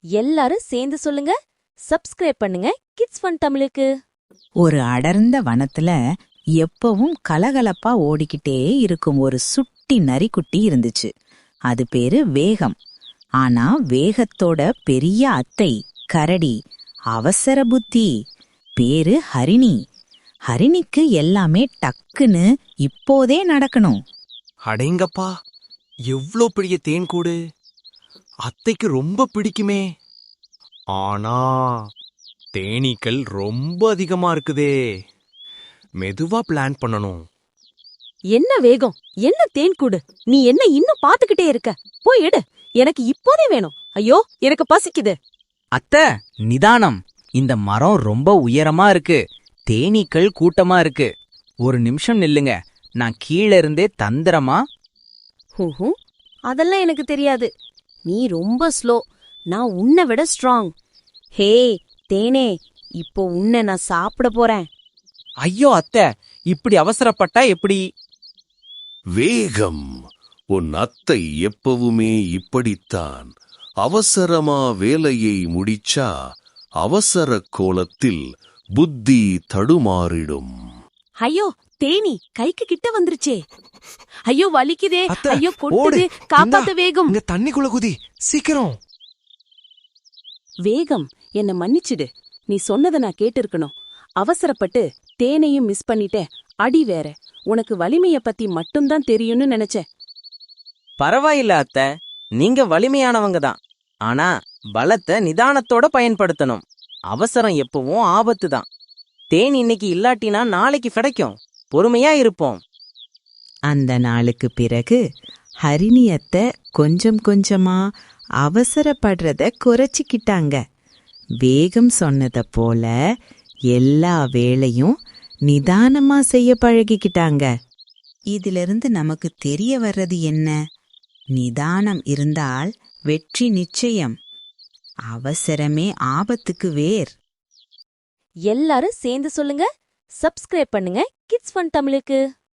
எல்லாரும் சேர்ந்து சொல்லுங்க, சப்ஸ்கிரைப் பண்ணுங்க கிட்ஸ் ஃபன் தமிழுக்கு. ஒரு அடர்ந்த வனத்துல எப்பவும் கலகலப்பா ஓடிக்கிட்டே இருக்கும் ஒரு சுட்டி நரிக்குட்டி இருந்துச்சு. அது பேரு வேகம். ஆனா வேகத்தோட பெரிய அத்தை கரடி அவசர புத்தி, பேரு ஹரிணி. ஹரிணிக்கு எல்லாமே டக்குன்னு இப்போதே நடக்கணும். அடேங்கப்பா, எவ்ளோ பெரிய தேன்கூடு! அத்தைக்கு ரொம்ப பிடிக்குமே. ஆனா தேனீக்கள் ரொம்ப அதிகமா இருக்குதே. மெதுவா பிளான் பண்ணணும். என்ன வேகம், என்ன தேன்கூடு, நீ என்ன இன்னும் பாத்துக்கிட்டே இருக்க? போய் எடு, எனக்கு இப்போதே வேணும். ஐயோ, எனக்கு பசிக்குது. அத்தை, நிதானம். இந்த மரம் ரொம்ப உயரமா இருக்கு, தேனீக்கள் கூட்டமா இருக்கு. ஒரு நிமிஷம் நில்லுங்க, நான் கீழே இருந்தே தந்திரமா. ஹூஹூ, அதெல்லாம் எனக்கு தெரியாது. நீ ரொம்ப ஸ்லோ, நான் உன்னை விட ஸ்ட்ராங். ஹே தேனே, இப்போ உன்னை நான் சாப்பிட போறேன். ஐயோ அத்தை, இப்படி அவசரப்பட்டா எப்படி? வேகம், உன் அத்தை எப்பவுமே இப்படித்தான். அவசரமா வேலையை முடிச்சா அவசர கோலத்தில் புத்தி தடுமாறிடும். ஐயோ தேனி கைக்கு கிட்ட வந்துருச்சே. ஐயோ வலிக்குதே, அத்தை, ஐயோ ஓடு. கொட்டுது, காப்பாத்த வேகம். இங்க தண்ணிக்குள்ள குதி, சீக்கிரம். வேகம், என்ன மன்னிச்சிடு. நீ சொன்னதை நான் கேட்டிருக்கணும். அவசரப்பட்டு தேனையும் மிஸ் பண்ணிட்டேன். அடி வேற. உனக்கு வலிமைய பத்தி மட்டும்தான் தெரியும்னு நினைச்சேன். பரவாயில்ல அத்தை, நீங்க வலிமையானவங்க தான். ஆனா பலத்தை நிதானத்தோட பயன்படுத்தணும். அவசரம் எப்பவும் ஆபத்து தான். தேன் இன்னைக்கு இல்லாட்டினா நாளைக்கு கிடைக்கும். பொறுமையா இருப்போம். அந்த நாளுக்கு பிறகு ஹரிணியத்தை கொஞ்சம் கொஞ்சமா அவசரப்படுறத குறைச்சிக்கிட்டாங்க. வேகம் சொன்னத போல எல்லா வேலையும் நிதானமா செய்ய பழகிக்கிட்டாங்க. இதிலிருந்து நமக்கு தெரிய வர்றது என்ன? நிதானம் இருந்தால் வெற்றி நிச்சயம். அவசரமே ஆபத்துக்கு வேர். எல்லாரும் சேர்ந்து சொல்லுங்க, சப்ஸ்கிரைப் பண்ணுங்க கிட்ஸ் ஃபன் தமிழுக்கு.